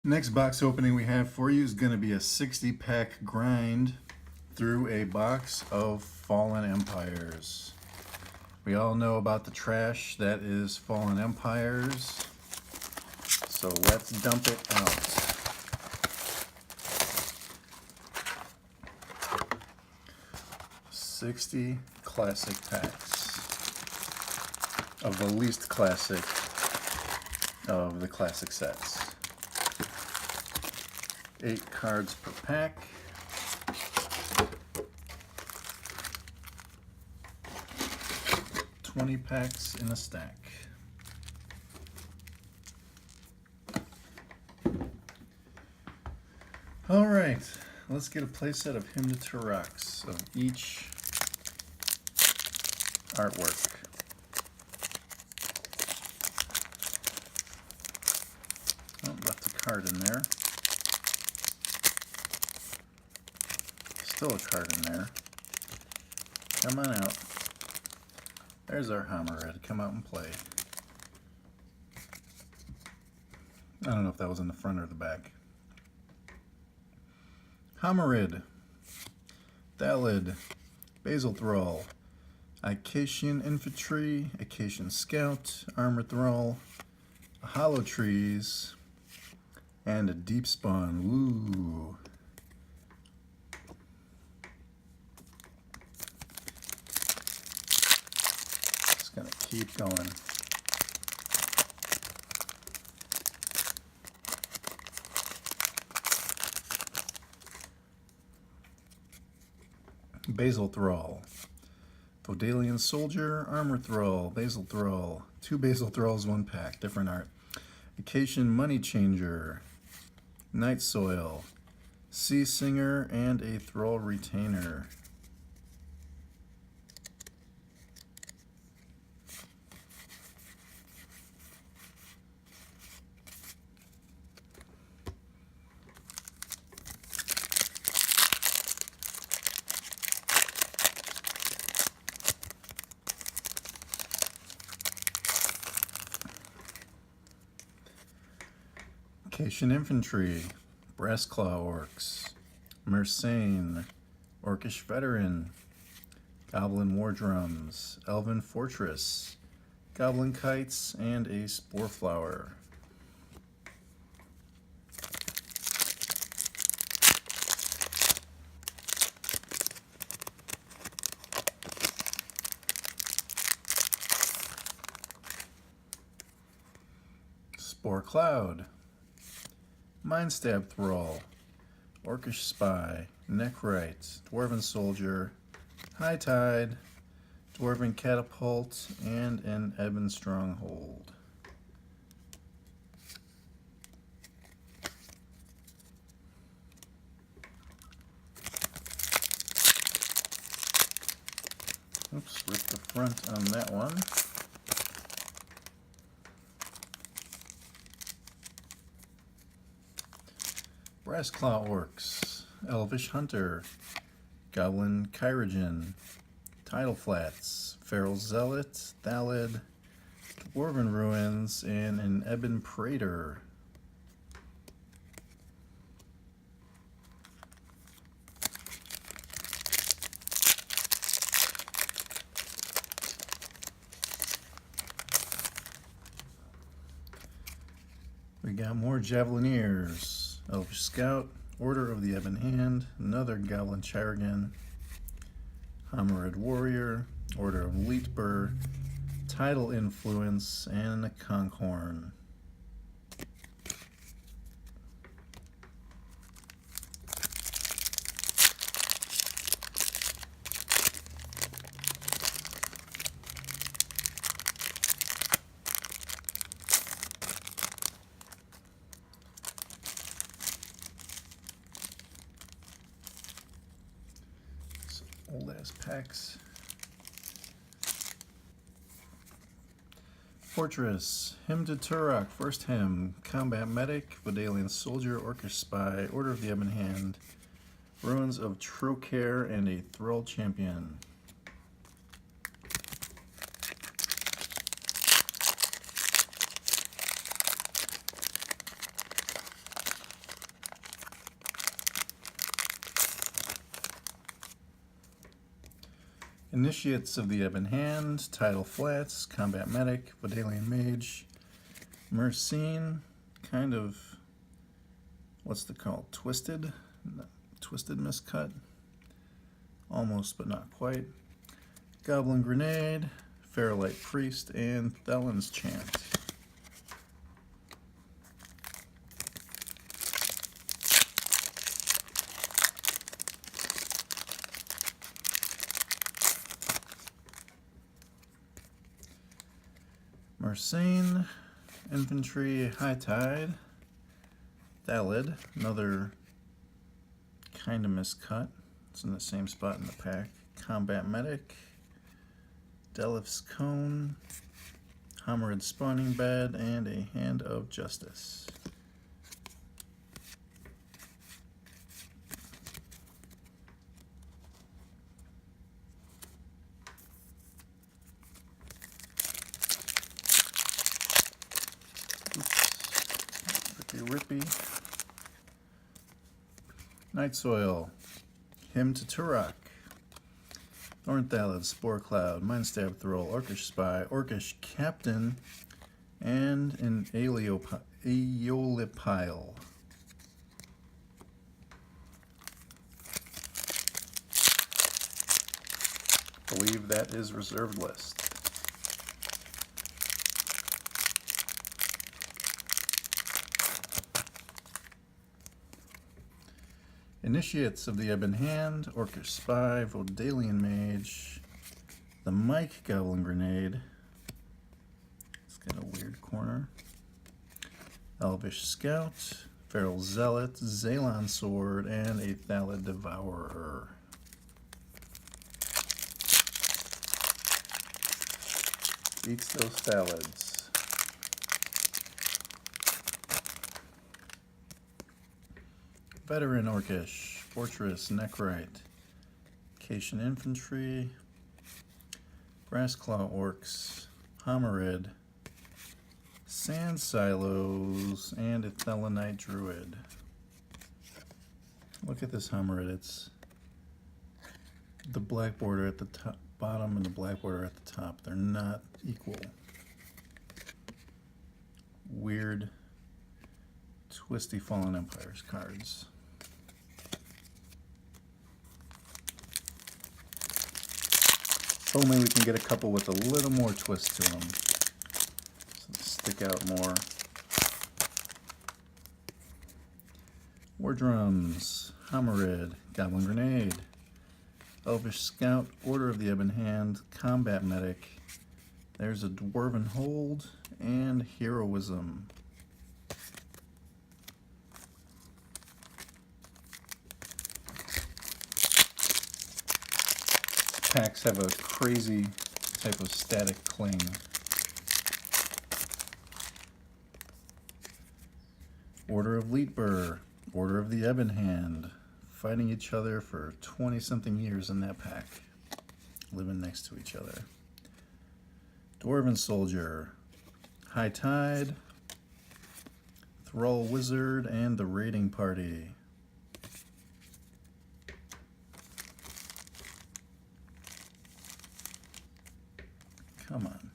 Next box opening we have for you is going to be a 60-pack grind through a box of Fallen Empires. We all know about the trash that is Fallen Empires, so let's dump it out. $60 classic packs of the least classic of the classic sets. 8 cards per pack. $20 packs in a stack. All right, let's get a playset of Hymn to Turaks of each artwork. Oh, left a card in there. Still a card in there. Come on out. There's our Hammerhead. Come out and play. I don't know if that was in the front or the back. Hammerhead, Thalid, Basil Thrall, Acacian Infantry, Acacian Scout, Armor Thrall, Hollow Trees, and a Deep Spawn. Woo! Just gonna keep going. Basil Thrall, Vodalian Soldier, Armor Thrall, Basil Thrall, 2 Basil Thralls, 1 pack, different art. Acacian Money Changer, Night Soil, Sea Singer, and a Thrall Retainer. Acacian Infantry, Brassclaw Orcs, Mersane, Orcish Veteran, Goblin War Drums, Elven Fortress, Goblin Kites, and a Spore Flower. Spore Cloud, Mindstab Thrall, Orcish Spy, Neckrite, Dwarven Soldier, High Tide, Dwarven Catapult, and an Ebon Stronghold. Oops, ripped the front on that one. Brassclaw Orcs, Elvish Hunter, Goblin Kyrogen, Tidal Flats, Feral Zealot, Thalid, Dwarven Ruins, and an Ebon Praetor. We got more Javelineers. Elvish Scout, Order of the Ebon Hand, another Goblin Chirurgeon, Hammerhead Warrior, Order of Leetbur, Tidal Influence, and a Conkhorn. Old ass packs. Fortress, Hymn to Turok, First Hymn, Combat Medic, Vodalian Soldier, Orcish Spy, Order of the Ebon Hand, Ruins of Trocare, and a Thrall Champion. Initiates of the Ebon Hand, Tidal Flats, Combat Medic, Vodalian Mage, Mercine, kind of, what's the call? Twisted? No, Twisted Miscut. Almost, but not quite. Goblin Grenade, Feralite Priest, and Thelen's Chant. Mercine, Infantry, High Tide, Thalid, another kind of miscut. It's in the same spot in the pack. Combat Medic, Delif's Cone, Homerid Spawning Bed, and a Hand of Justice. Rippy. Night Soil, Hymn to Turok, Thorn Thalid, Spore Cloud, Mindstab Thrall, Orcish Spy, Orcish Captain, and an Aeolipile. I believe that is reserved list. Initiates of the Ebon Hand, Orcish Spy, Vodalian Mage, the Mike Goblin Grenade, it's got a weird corner, Elvish Scout, Feral Zealot, Zalon Sword, and a Thalid Devourer. Eats those Thalids. Veteran Orcish, Fortress, Neckrite, Cation Infantry, Grassclaw Orcs, Homerid, Sand Silos, and a Thelenite Druid. Look at this Homerid. It's the black border at the top, bottom and the black border at the top. They're not equal. Weird, twisty Fallen Empires cards. Hopefully we can get a couple with a little more twist to them, so they stick out more. War Drums, Homerid, Goblin Grenade, Elvish Scout, Order of the Ebon Hand, Combat Medic, there's a Dwarven Hold, and Heroism. Packs have a crazy type of static cling. Order of Leetbur, Order of the Ebon Hand, fighting each other for 20-something years in that pack, living next to each other. Dwarven Soldier, High Tide, Thrall Wizard, and the Raiding Party. Come on.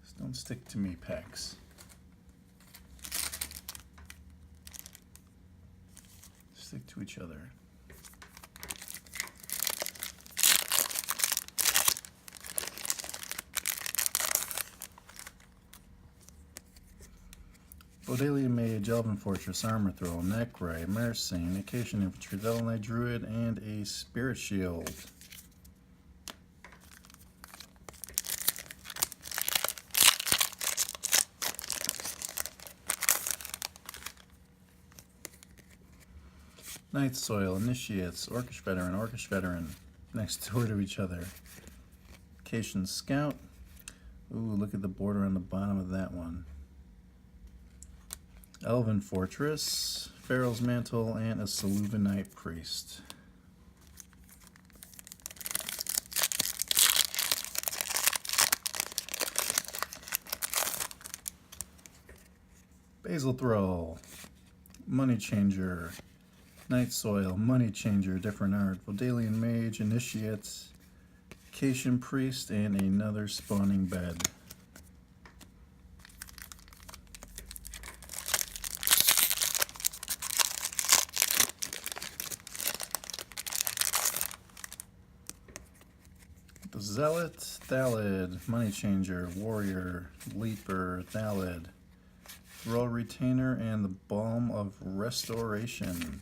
Just don't stick to me, packs. Stick to each other. Vodalian Mage, Elven Fortress, Armor Throw, Neckrite, Mercine, Acacian Infantry, Thelenite Druid, and a Spirit Shield. Night Soil, Initiates, Orcish Veteran, next door to each other. Cation Scout. Ooh, look at the border on the bottom of that one. Elven Fortress, Pharaoh's Mantle, and a Saluvinite Priest. Basil Thrall, Money Changer, Night Soil, Money Changer, different art, Vodalian Mage, Initiate, Cation Priest, and another Spawning Bed. The Zealot, Thalid, Money Changer, Warrior, Leaper, Thalid, Thrall Retainer, and the Balm of Restoration.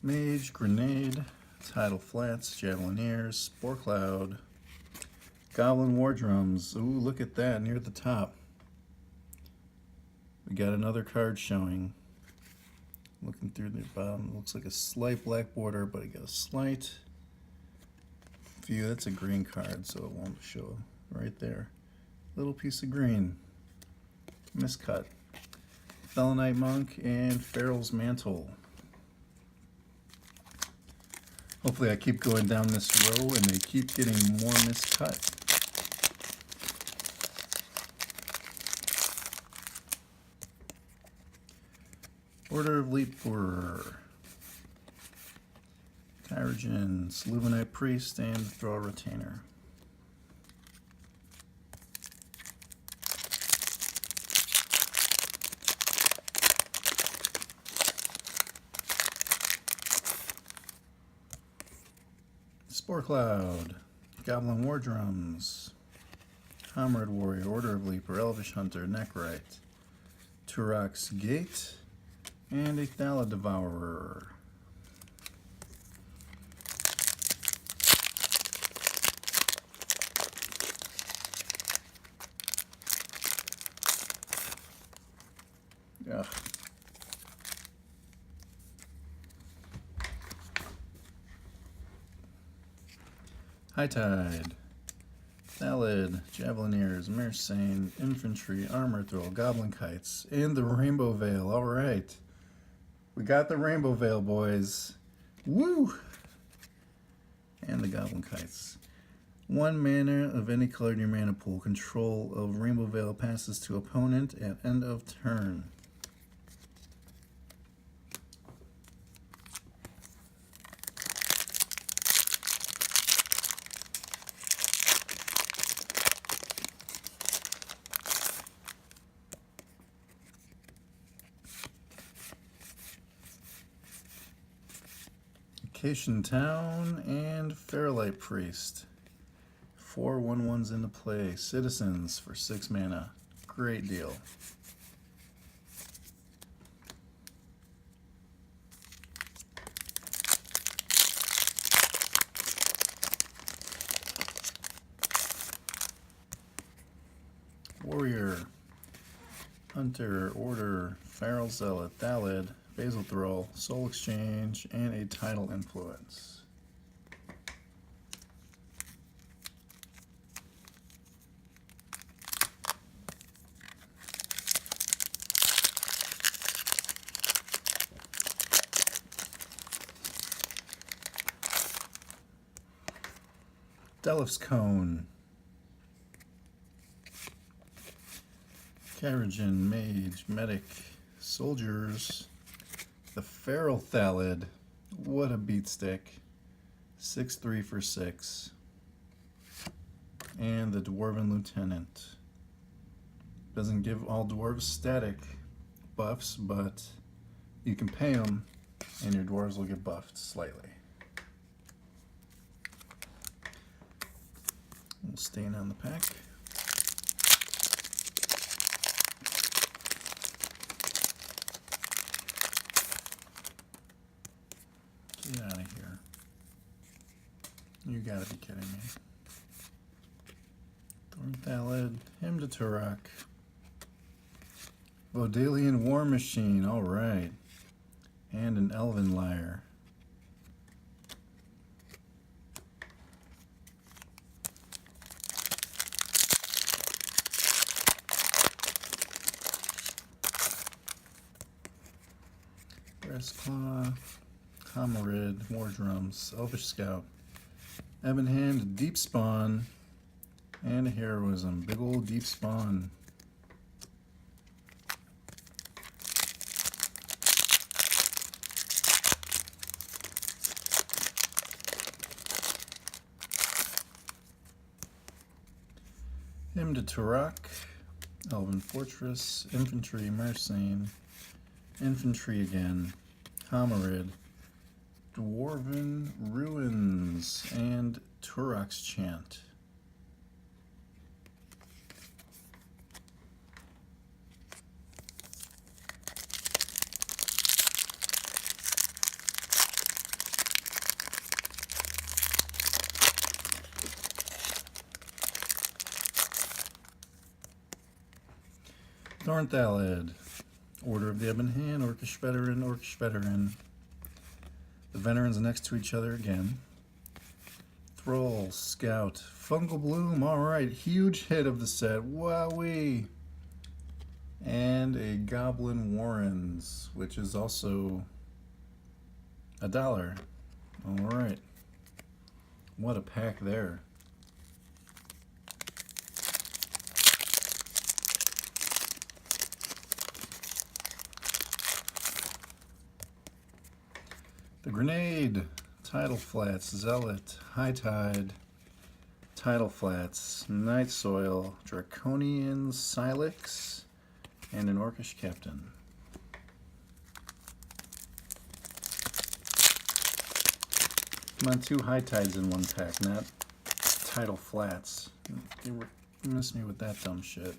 Mage, Grenade, Tidal Flats, Javelineers, Spore Cloud, Goblin War Drums. Ooh, look at that near the top. We got another card showing. Looking through the bottom, looks like a slight black border, but it got a slight view. That's a green card, so it won't show right there. Little piece of green. Miscut. Felonite Monk and Pharaoh's Mantle. Hopefully I keep going down this row and they keep getting more miscut. Order of Leaper, Kyrogen, Sluvenite Priest, and Thrall Retainer. Spore Cloud, Goblin War Drums, Comrade Warrior, Order of Leaper, Elvish Hunter, Neckrite, Turok's Gate, and a Thala Devourer. Ugh. High Tide, Thalid, Javelineers, Mersane, Infantry, Armor Throw, Goblin Kites, and the Rainbow Veil. All right. We got the Rainbow Veil, boys. Woo! And the Goblin Kites. 1 mana of any color in your mana pool. Control of Rainbow Veil passes to opponent at end of turn. Cation Town and Fairlight Priest. 4 1/1s into play. Citizens for 6 mana. Great deal. Warrior, Hunter, Order, Feral Zealot, Thalid, Basil Thrall, Soul Exchange, and a Tidal Influence. Delph's Cone, Kyrogen, Mage, Medic, Soldiers, the Feral Thalid, what a beat stick, 6/3 for 6, and the Dwarven Lieutenant. Doesn't give all dwarves static buffs, but you can pay them and your dwarves will get buffed slightly. We'll stain on the pack. Get out of here. You gotta be kidding me. Thorn Thalid, Hymn to Turok. Vodalian War Machine, alright. And an Elven Lyre. Breastclaw, Homarid, War Drums, Elvish Scout, Ebon Hand, Deep Spawn, and a Heroism. Big old Deep Spawn. Hymn to Turok, Elven Fortress, Infantry, Mersane, Infantry again, Homarid, Dwarven Ruins, and Turok's Chant. Thornthalid, Order of the Ebon Hand, Orcish Veteran, Orcish Veteran. The Veterans next to each other again. Thrall, Scout, Fungal Bloom, alright, huge hit of the set, wowee! And a Goblin Warrens, which is also $1. Alright, what a pack there. The Grenade, Tidal Flats, Zealot, High Tide, Tidal Flats, Night Soil, Draconian Silex, and an Orcish Captain. Come on, 2 High Tides in one pack, not Tidal Flats. You miss me with that dumb shit.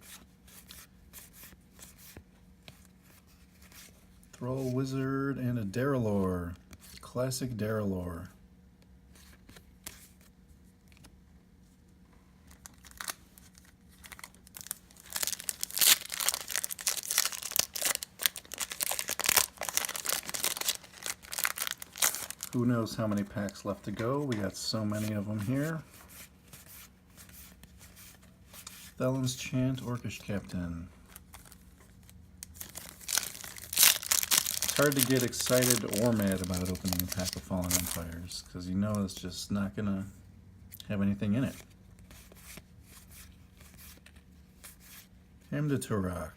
Thrall Wizard and a Daralor. Classic Daralor. Who knows how many packs left to go? We got so many of them here. Thelon's Chant, Orcish Captain. It's hard to get excited or mad about opening a pack of Fallen Empires, because you know it's just not going to have anything in it. Hymn to Turok.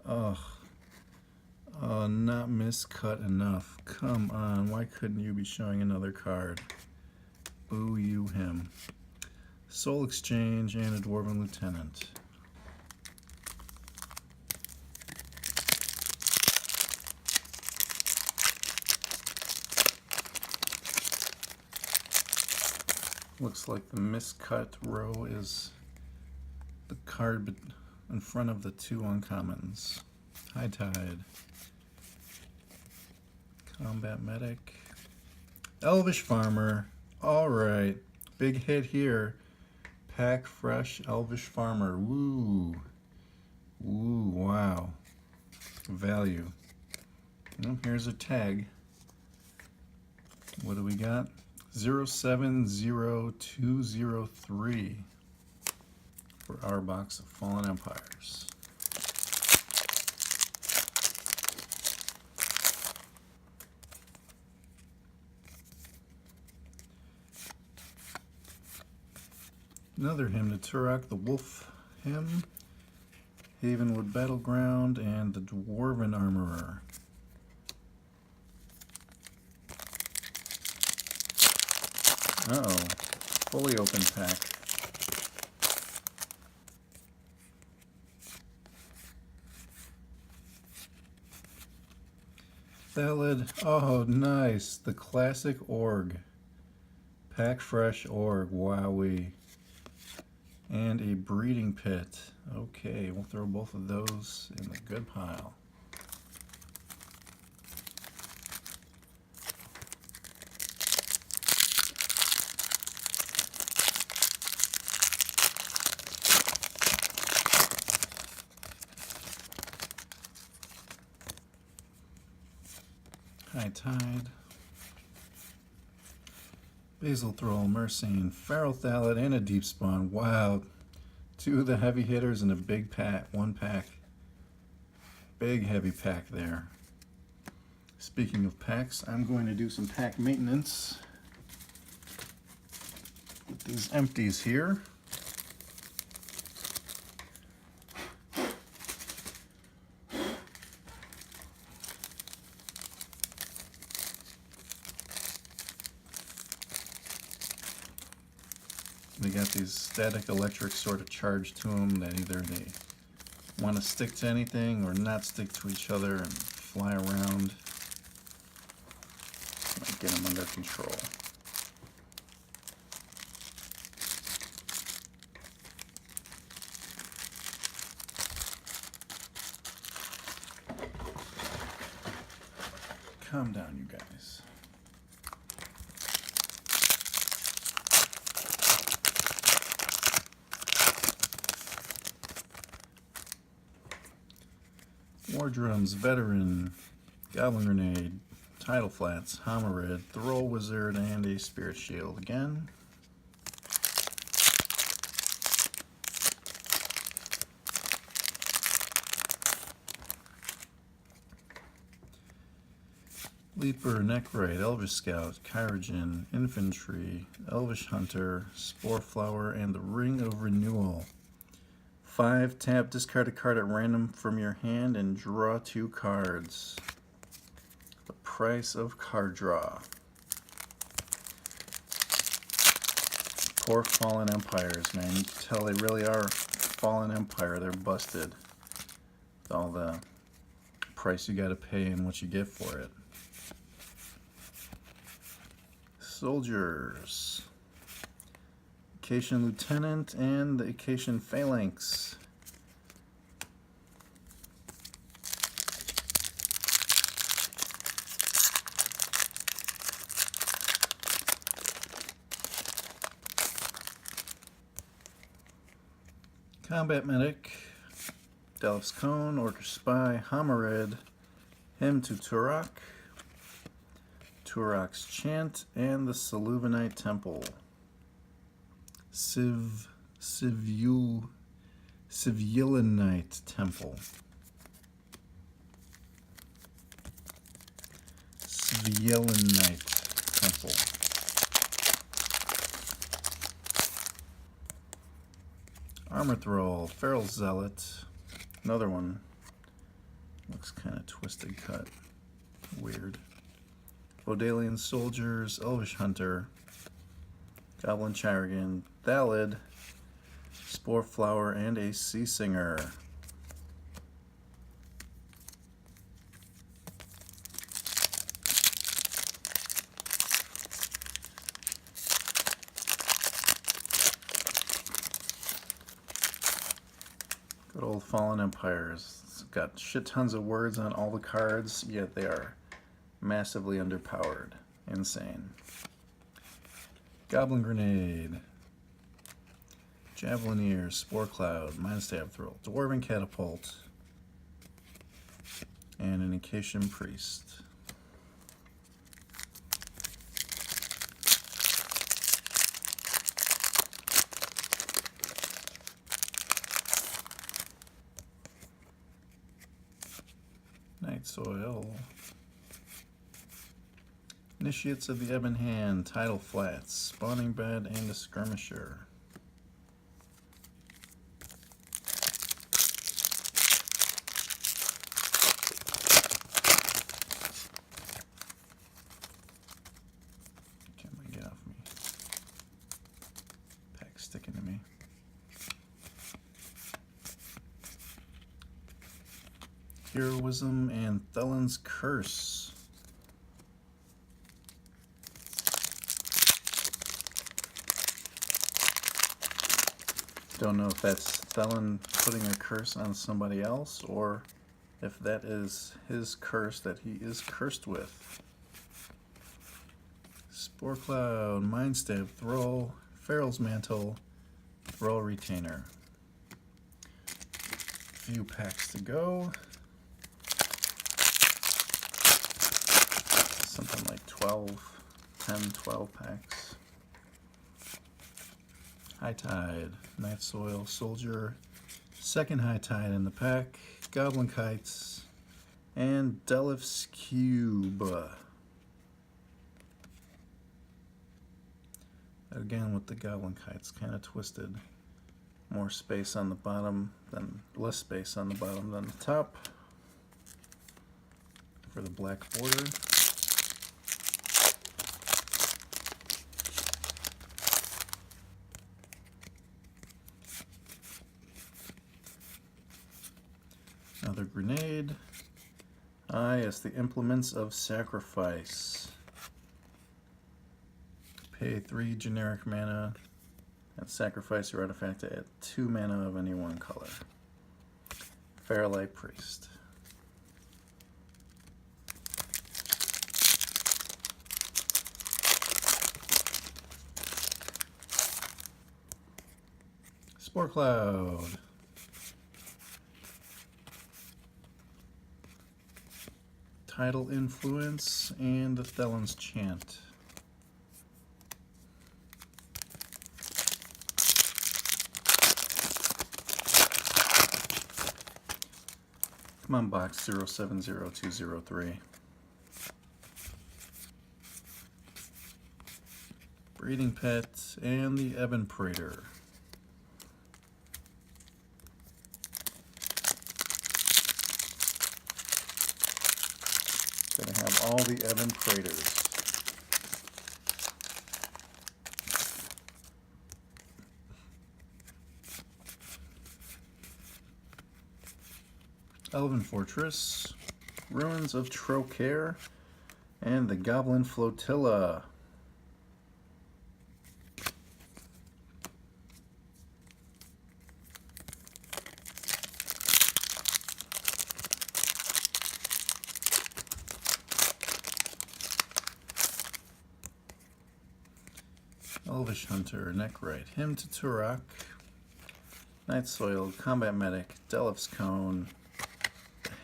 Ugh. Oh, not miscut enough. Come on, why couldn't you be showing another card? Boo you him. Soul Exchange and a Dwarven Lieutenant. Looks like the miscut row is the card in front of the 2 uncommons. High Tide. Combat Medic. Elvish Farmer. Alright. Big hit here. Pack Fresh Elvish Farmer. Woo. Woo, wow. Value. Well, here's a tag. What do we got? 070203 for our box of Fallen Empires. Another Hymn to Turok, the Wolf Hymn, Havenwood Battleground, and the Dwarven Armorer. Uh-oh, fully open pack. Thalid, oh nice, the classic Org. Pack Fresh Org, wowee. And a Breeding Pit. Okay, we'll throw both of those in the good pile. High Tide. Basil Thrall, Mersane, Feral Thalid, and a Deep Spawn. Wow. 2 of the heavy hitters in a big pack, 1 pack. Big heavy pack there. Speaking of packs, I'm going to do some pack maintenance with these empties here. They got these static electric sort of charge to them that either they want to stick to anything or not stick to each other and fly around. Might get them under control. Calm down, you guys. War Drums, Veteran, Goblin Grenade, Tidal Flats, Homarid, Thrall Wizard, and a Spirit Shield again. Leaper, Necroid, Elvish Scout, Kyrogen, Infantry, Elvish Hunter, Spore Flower, and the Ring of Renewal. 5, tap, discard a card at random from your hand and draw 2 cards. The price of card draw. Poor Fallen Empires, man. You can tell they really are Fallen Empire. They're busted with all the price you gotta pay and what you get for it. Soldiers. Acacian Lieutenant and the Acacian Phalanx. Combat Medic, Delph's Cone, Orcish Spy, Homarid, Hymn to Turok, Turok's Chant, and the Saluvanite Temple. Civilinite Temple. Civilinite Temple. Armor Thrall, Feral Zealot. Another one. Looks kind of twisted cut. Weird. Vodalian Soldiers, Elvish Hunter, Goblin Chirurgeon, Thalid, Spore Flower, and a Sea Singer. Good old Fallen Empires. It's got shit tons of words on all the cards, yet they are massively underpowered. Insane. Goblin Grenade, Javelineer, Spore Cloud, Mindstab Thrill, Dwarven Catapult, and an Acacian Priest. Night Soil. Initiates of the Ebon Hand, Tidal Flats, Spawning Bed, and a Skirmisher. Can't get off me. Pack's sticking to me. Heroism and Thelen's Curse. Don't know if that's Thelen putting a curse on somebody else or if that is his curse that he is cursed with. Spore Cloud, Mindstab, Thrall, Feral's Mantle, Thrall Retainer. Few packs to go. Something like 10, 12 packs. High Tide, Night Soil, Soldier, second High Tide in the pack, Goblin Kites, And Delif's Cube. Again with the Goblin Kites, kind of twisted. More space on the bottom than, less space on the bottom than the top for the black border. Another grenade. Ah, yes, the Implements of Sacrifice. Pay 3 generic mana and sacrifice your artifact to add 2 mana of any one color. Fairlight Priest. Spore Cloud. Tidal Influence and the Thelon's Chant. Come on, box 070203. Breeding Pet and the Ebon Praetor. Gonna have all the Ebon Praetors. Elven Fortress, Ruins of Trocare, and the Goblin Flotilla. Elvish Hunter, Neckrite, Hymn to Turok, Night Soiled, Combat Medic, Delif's Cone,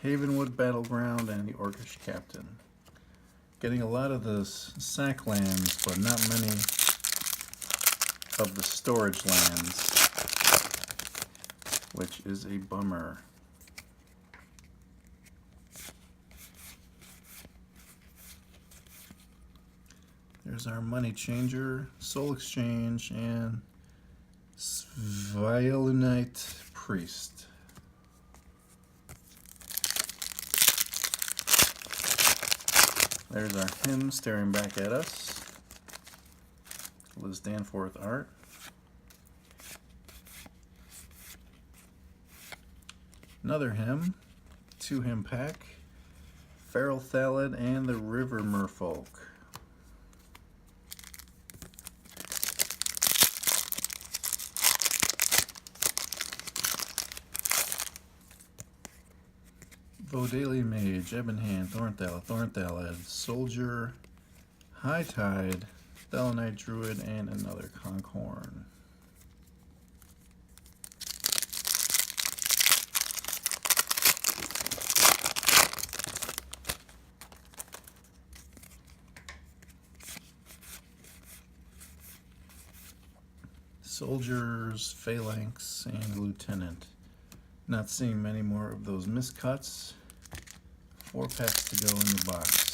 Havenwood Battleground, and the Orcish Captain. Getting a lot of the sack lands, but not many of the storage lands, which is a bummer. There's our Money Changer, Soul Exchange, and Sviolunite Priest. There's our hymn staring back at us. Liz Danforth art. Another hymn, 2 hymn pack, Feral Thalid and the River Merfolk. Vodalian Mage, Ebonhand, Thornthalid, Soldier, High Tide, Thelonite Druid, and another Conkhorn. Soldiers, Phalanx, and Lieutenant. Not seeing many more of those miscuts. 4 packs to go in the box.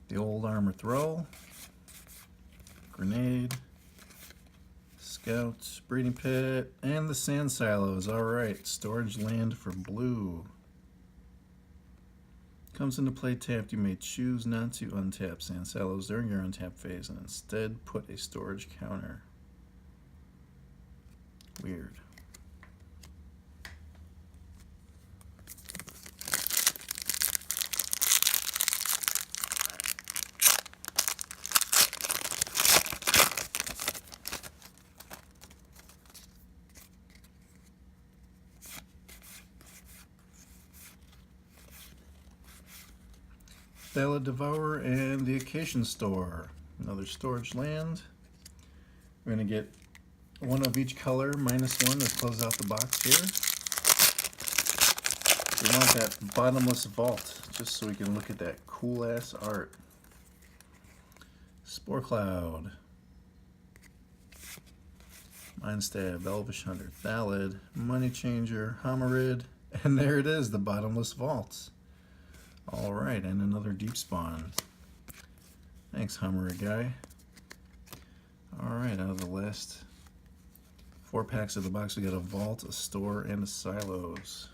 The Old Armor Throw, Grenade, Scout, Breeding Pit, and the Sand Silos. Alright, storage land for blue. Comes into play tapped. You may choose not to untap Sand Silos during your untap phase and instead put a storage counter. Weird. Thala Devourer and the Acacian Store. Another storage land. We're going to get one of each color minus 1 to close out the box here. We want that bottomless vault just so we can look at that cool ass art. Spore Cloud, Mindstab, Elvish Hunter, Thallid, Money Changer, Homarid, and there it is, the Bottomless Vault. Alright, and another Deep Spawn. Thanks, Homarid guy. Alright, out of the last 4 packs of the box, we got a Vault, a Store, and a Silos.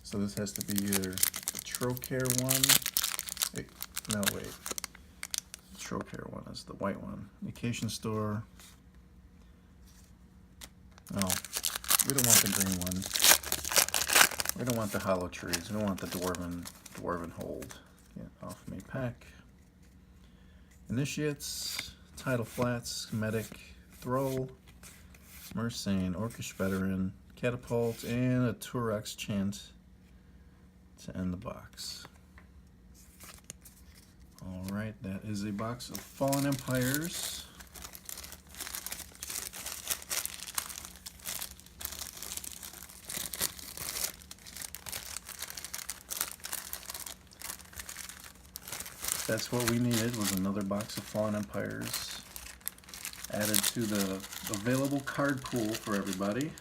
So this has to be either the Trocare one. Wait, no, wait. The Trocare one is the white one. Vacation Store. Oh, we don't want the green one. We don't want the Hollow Trees. We don't want the Dwarven Hold. Get off me pack. Initiates, Tidal Flats, Medic, Thrall, Mersane, Orcish Veteran, Catapult, and a Turex Chant to end the box. Alright, that is a box of Fallen Empires. That's what we needed, was another box of Fallen Empires added to the available card pool for everybody.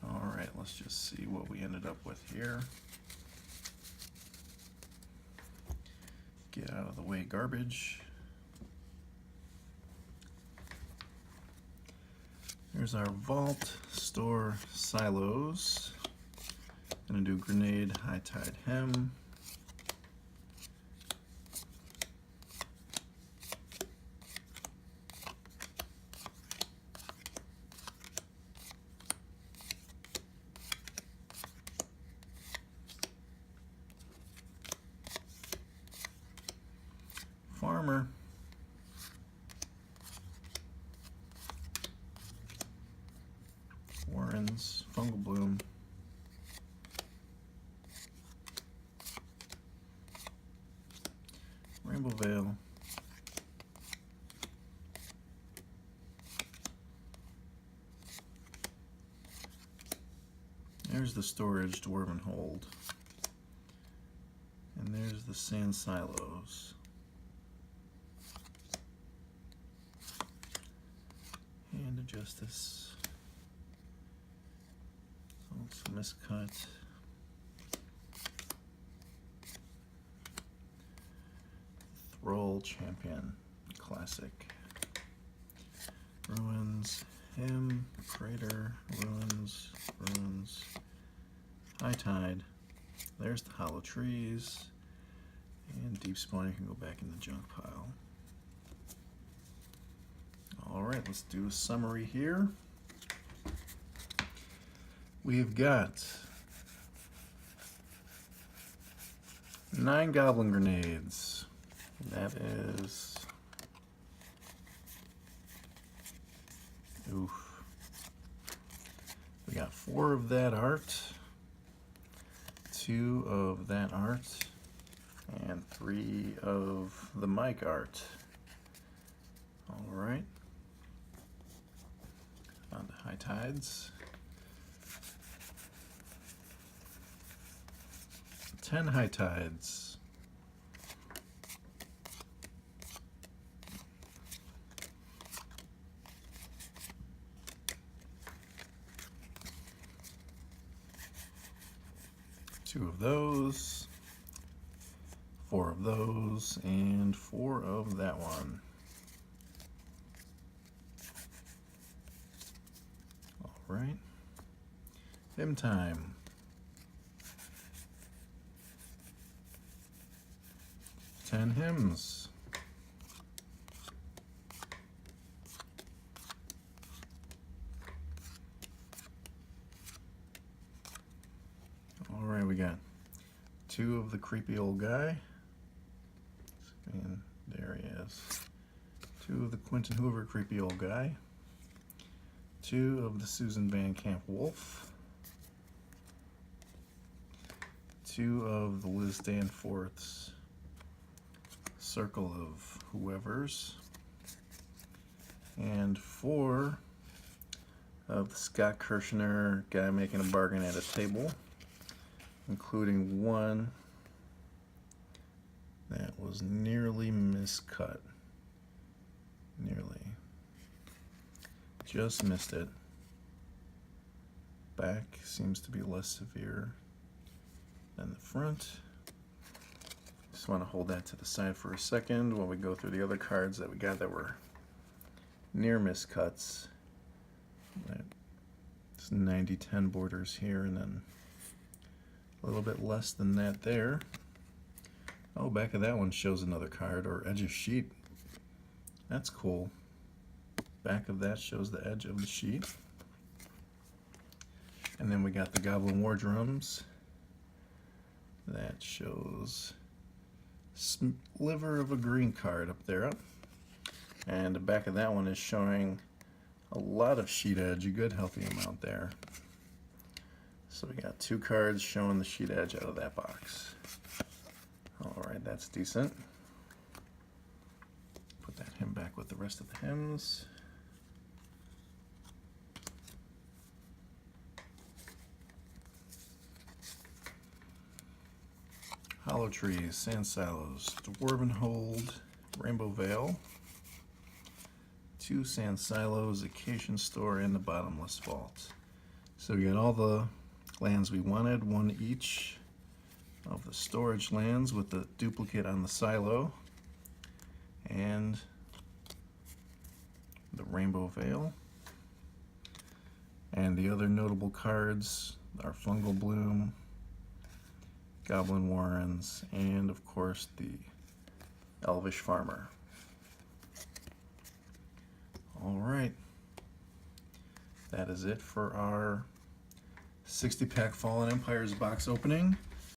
Alright, let's just see what we ended up with here. Get out of the way garbage. Here's our Vault, Store, Silos. Gonna do Grenade, High Tide Hem. Farmer. Warrens, Fungal Bloom. Rainbow Veil. There's the Storage Dwarven Hold. And there's the Sand Silos. Hand of Justice. Also miscut. Thrall Champion Classic. Ruins, Him, Crater, Ruins, Ruins, High Tide. There's the Hollow Trees. And Deep Spawn, you can go back in the junk pile. Alright, let's do a summary here. We've got 9 Goblin Grenades. That is, oof. We got 4 of that art, 2 of that art, and 3 of the mic art. All right. On to High Tides. 10 High Tides. Two of those, 4 of those, and 4 of that one. All right. Hymn time. 10 hymns. All right, we got 2 of the creepy old guy. And there he is. 2 of the Quentin Hoover creepy old guy. 2 of the Susan Van Camp Wolf. 2 of the Liz Danforth's Circle of Whoever's. And 4 of the Scott Kirshner Guy Making a Bargain at a Table, including 1 That was nearly miscut. Nearly. Just missed it. Back seems to be less severe than the front. Just want to hold that to the side for a second while we go through the other cards that we got that were near miscuts. It's 90-10 borders here, and then a little bit less than that there. Oh, back of that one shows another card, or edge of sheet. That's cool. Back of that shows the edge of the sheet. And then we got the Goblin War Drums. That shows sliver of a green card up there. And the back of that one is showing a lot of sheet edge, a good healthy amount there. So we got 2 cards showing the sheet edge out of that box. Alright, that's decent. Put that hem back with the rest of the hems. Hollow Trees, Sand Silos, Dwarven Hold, Rainbow Veil, 2 Sand Silos, Acacian Store, and the Bottomless Vault. So we got all the lands we wanted, 1 each of the storage lands with the duplicate on the silo, and the Rainbow Veil. And the other notable cards are Fungal Bloom, Goblin Warrens, and of course the Elvish Farmer. Alright, that is it for our 60-pack Fallen Empires box opening.